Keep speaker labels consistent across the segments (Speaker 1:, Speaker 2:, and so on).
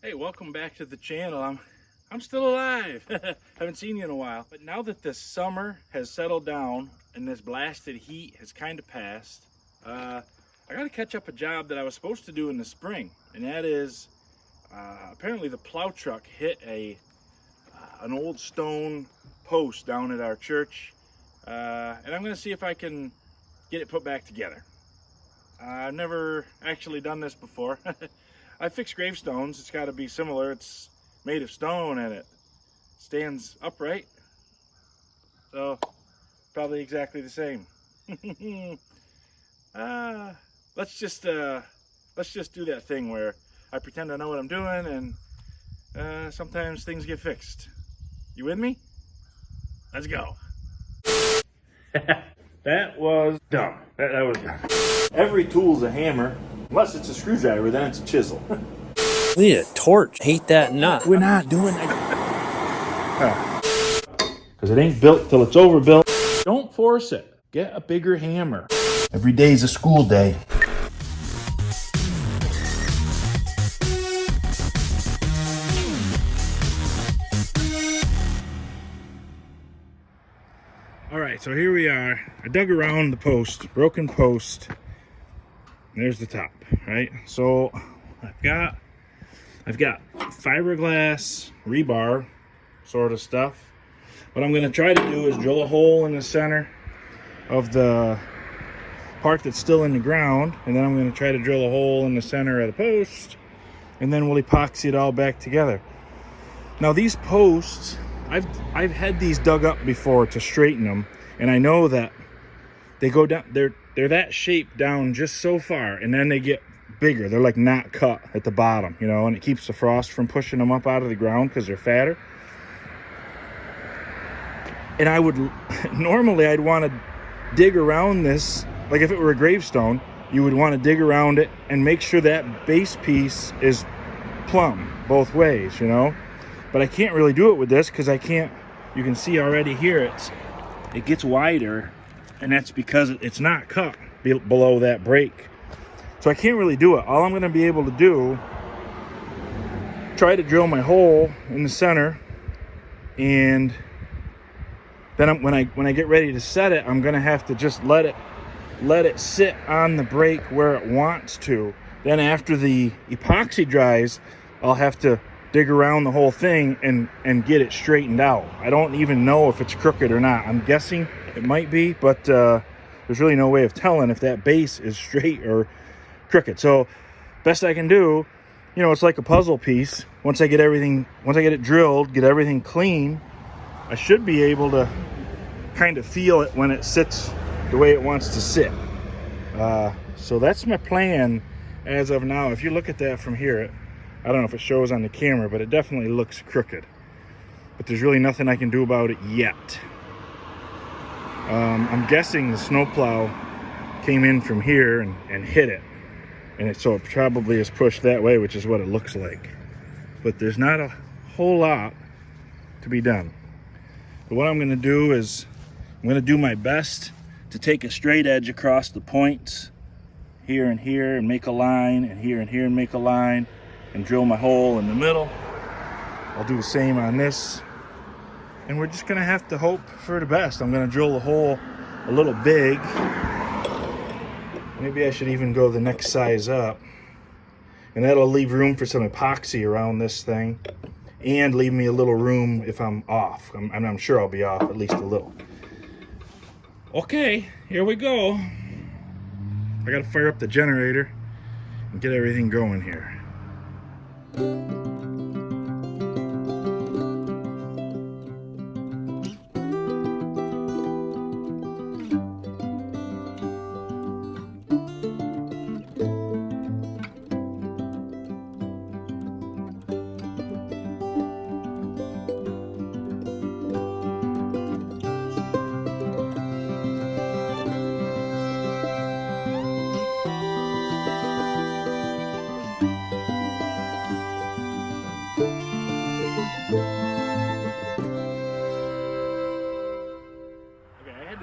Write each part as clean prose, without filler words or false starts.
Speaker 1: Hey, welcome back to the channel. I'm still alive. Haven't seen you in a while. But now that the summer has settled down and this blasted heat has kind of passed, I got to catch up a job that I was supposed to do in the spring, and that is apparently the plow truck hit an old stone post down at our church, and I'm going to see if I can get it put back together. I've never actually done this before. I fix gravestones. It's got to be similar. It's made of stone and it stands upright, so probably exactly the same. Let's just do that thing where I pretend I know what I'm doing, and sometimes things get fixed. You with me? Let's go. That was dumb. That was dumb. Every tool's a hammer, unless it's a screwdriver, then it's a chisel.
Speaker 2: We need a torch. Hate that nut.
Speaker 1: We're not doing that. Because it ain't built till it's overbuilt. Don't force it. Get a bigger hammer. Every day's a school day. All right, so here we are. I dug around the post, broken post. There's the top, right? So I've got fiberglass rebar sort of stuff. What I'm going to try to do is drill a hole in the center of the part that's still in the ground, and then I'm going to try to drill a hole in the center of the post, and then we'll epoxy it all back together. Now these posts, I've had these dug up before to straighten them, and I know that they go down, they're that shape down just so far, and then they get bigger. They're like not cut at the bottom, you know, and it keeps the frost from pushing them up out of the ground because they're fatter. And I would normally I'd want to dig around this, like if it were a gravestone, you would want to dig around it and make sure that base piece is plumb both ways, you know. But I can't really do it with this because I can't. You can see already here it gets wider, and that's because it's not cut below that break. So I can't really do it. All I'm going to be able to do, try to drill my hole in the center, and then when I get ready to set it, I'm going to have to just let it sit on the break where it wants to. Then after the epoxy dries, I'll have to dig around the whole thing and get it straightened out. I don't even know if it's crooked or not. I'm guessing it might be, but there's really no way of telling if that base is straight or crooked. So best I can do, you know, it's like a puzzle piece. Once I get it drilled, get everything clean, I should be able to kind of feel it when it sits the way it wants to sit. So that's my plan as of now. If you look at that from here, I don't know if it shows on the camera, but it definitely looks crooked. But there's really nothing I can do about it yet. I'm guessing the snowplow came in from here and hit it. And so it probably is pushed that way, which is what it looks like. But there's not a whole lot to be done. But what I'm going to do is I'm going to do my best to take a straight edge across the points here and make a line, and here and make a line, and drill my hole in the middle. I'll do the same on this, and we're just going to have to hope for the best. I'm going to drill the hole a little big. Maybe I should even go the next size up, and that'll leave room for some epoxy around this thing and leave me a little room if I'm off. I'm sure I'll be off at least a little. Okay, here we go. I gotta fire up the generator and get everything going here.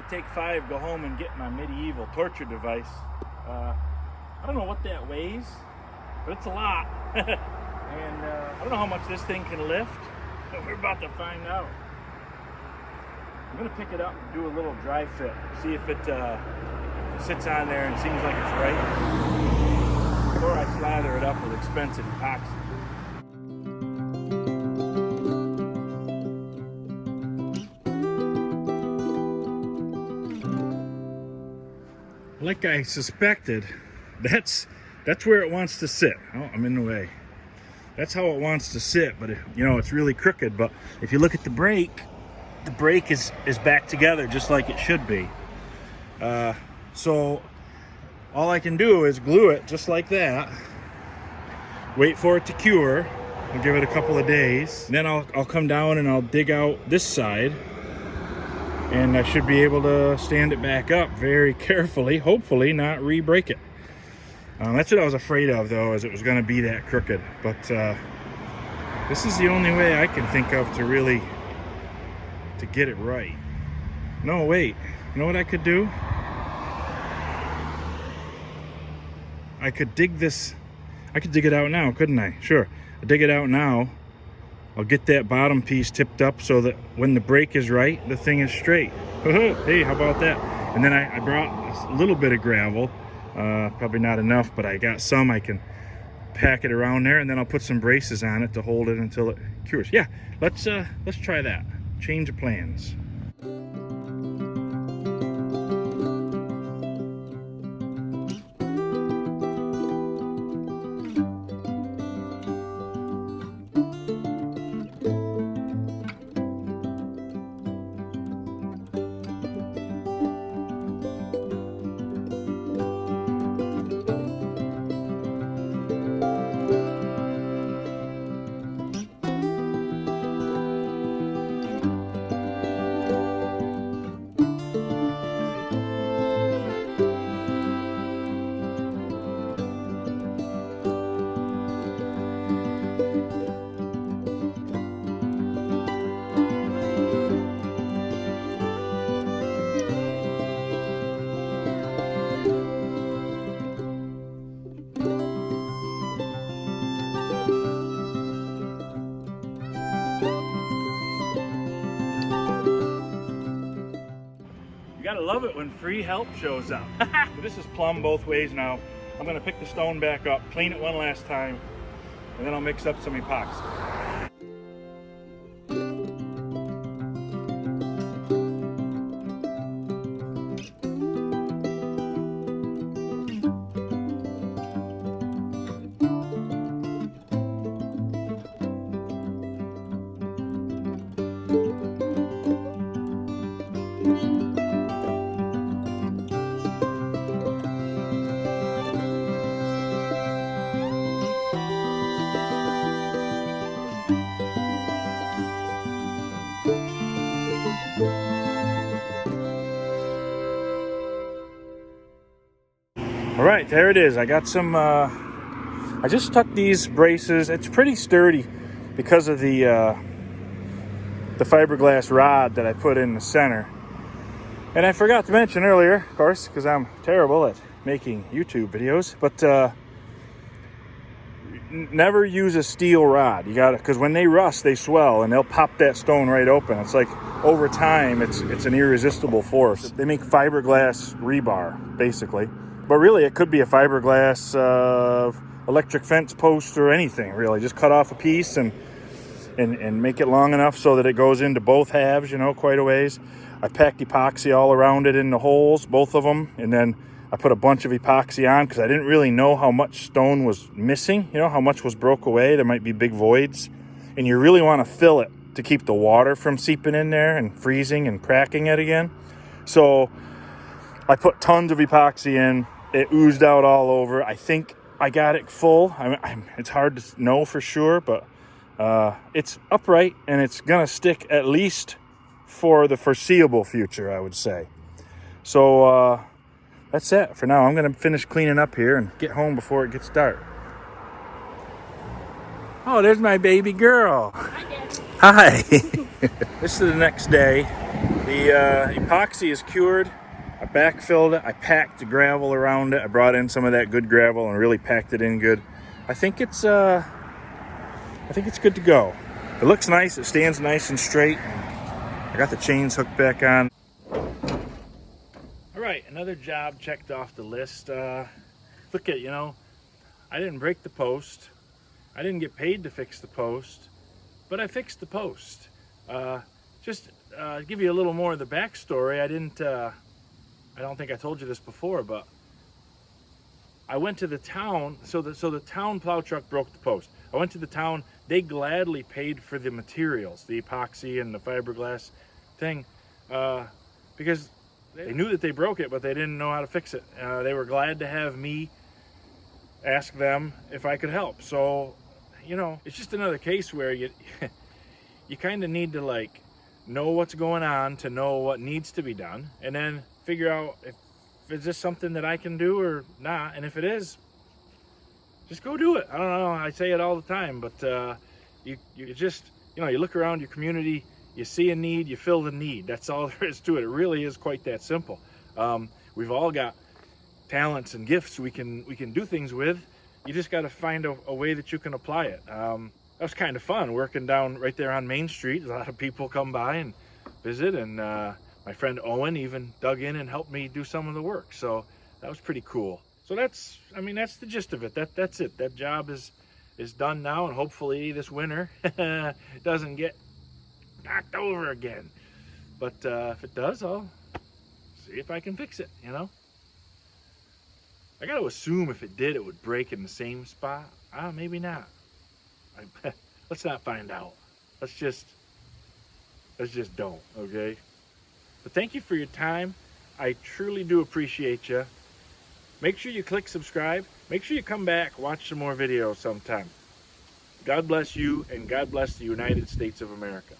Speaker 1: Take 5, go home and get my medieval torture device. I don't know what that weighs, but it's a lot. And I don't know how much this thing can lift, but we're about to find out. I'm gonna pick it up and do a little dry fit, see if it sits on there and seems like it's right, before I slather it up with expensive epoxy. Like I suspected, that's where it wants to sit. Oh, I'm in the way. That's how it wants to sit, but you know, it's really crooked. But if you look at the brake is back together just like it should be. So all I can do is glue it just like that, wait for it to cure. I'll give it a couple of days, and then I'll come down and I'll dig out this side, and I should be able to stand it back up very carefully, hopefully not re-break it. That's what I was afraid of, though, is it was going to be that crooked. But this is the only way I can think of to get it right. No, wait. You know what I could do? I could dig this. I could dig it out now, couldn't I? Sure. I'll dig it out now. I'll get that bottom piece tipped up so that when the brake is right, the thing is straight. Hey, how about that? And then I brought a little bit of gravel. Probably not enough, but I got some. I can pack it around there, and then I'll put some braces on it to hold it until it cures. Yeah, let's try that. Change of plans. You gotta love it when free help shows up. This is plumb both ways now. I'm gonna pick the stone back up, clean it one last time, and then I'll mix up some epoxy. All right, there it is. I got some, I just tucked these braces. It's pretty sturdy because of the fiberglass rod that I put in the center. And I forgot to mention earlier, of course, because I'm terrible at making YouTube videos, but never use a steel rod. You gotta, because when they rust, they swell and they'll pop that stone right open. It's like over time, it's an irresistible force. They make fiberglass rebar, basically. But really, it could be a fiberglass electric fence post or anything, really. Just cut off a piece and make it long enough so that it goes into both halves, you know, quite a ways. I packed epoxy all around it in the holes, both of them, and then I put a bunch of epoxy on because I didn't really know how much stone was missing, you know, how much was broke away. There might be big voids, and you really want to fill it to keep the water from seeping in there and freezing and cracking it again. So I put tons of epoxy in. It oozed out all over. I think I got it full. It's hard to know for sure, but it's upright and it's gonna stick at least for the foreseeable future, I would say. So that's it for now. I'm gonna finish cleaning up here and get home before it gets dark. Oh, there's my baby girl. Hi. This is the next day. The epoxy is cured. I backfilled it. I packed the gravel around it. I brought in some of that good gravel and really packed it in good. I think it's I think it's good to go. It looks nice. It stands nice and straight. I got the chains hooked back on. All right, another job checked off the list. Look at, I didn't break the post. I didn't get paid to fix the post, but I fixed the post. Just give you a little more of the backstory. I don't think I told you this before, but I went to the town. So the town plow truck broke the post. I went to the town. They gladly paid for the materials, the epoxy and the fiberglass thing, because they knew that they broke it, but they didn't know how to fix it. They were glad to have me ask them if I could help. So, it's just another case where you you kind of need to like know what's going on to know what needs to be done, and then figure out if it's just something that I can do or not. And if it is, just go do it. I don't know. I say it all the time, but you just, you look around your community, you see a need, you fill the need. That's all there is to it. It really is quite that simple. We've all got talents and gifts we can do things with. You just got to find a way that you can apply it. That was kind of fun working down right there on Main Street. A lot of people come by and visit, and my friend Owen even dug in and helped me do some of the work. So that was pretty cool. So that's the gist of it. That's it. That job is done now, and hopefully this winter doesn't get knocked over again. But if it does, I'll see if I can fix it, I got to assume if it did, it would break in the same spot. Maybe not. Let's not find out. Let's just don't, okay? But thank you for your time. I truly do appreciate you. Make sure you click subscribe. Make sure you come back, watch some more videos sometime. God bless you, and God bless the United States of America.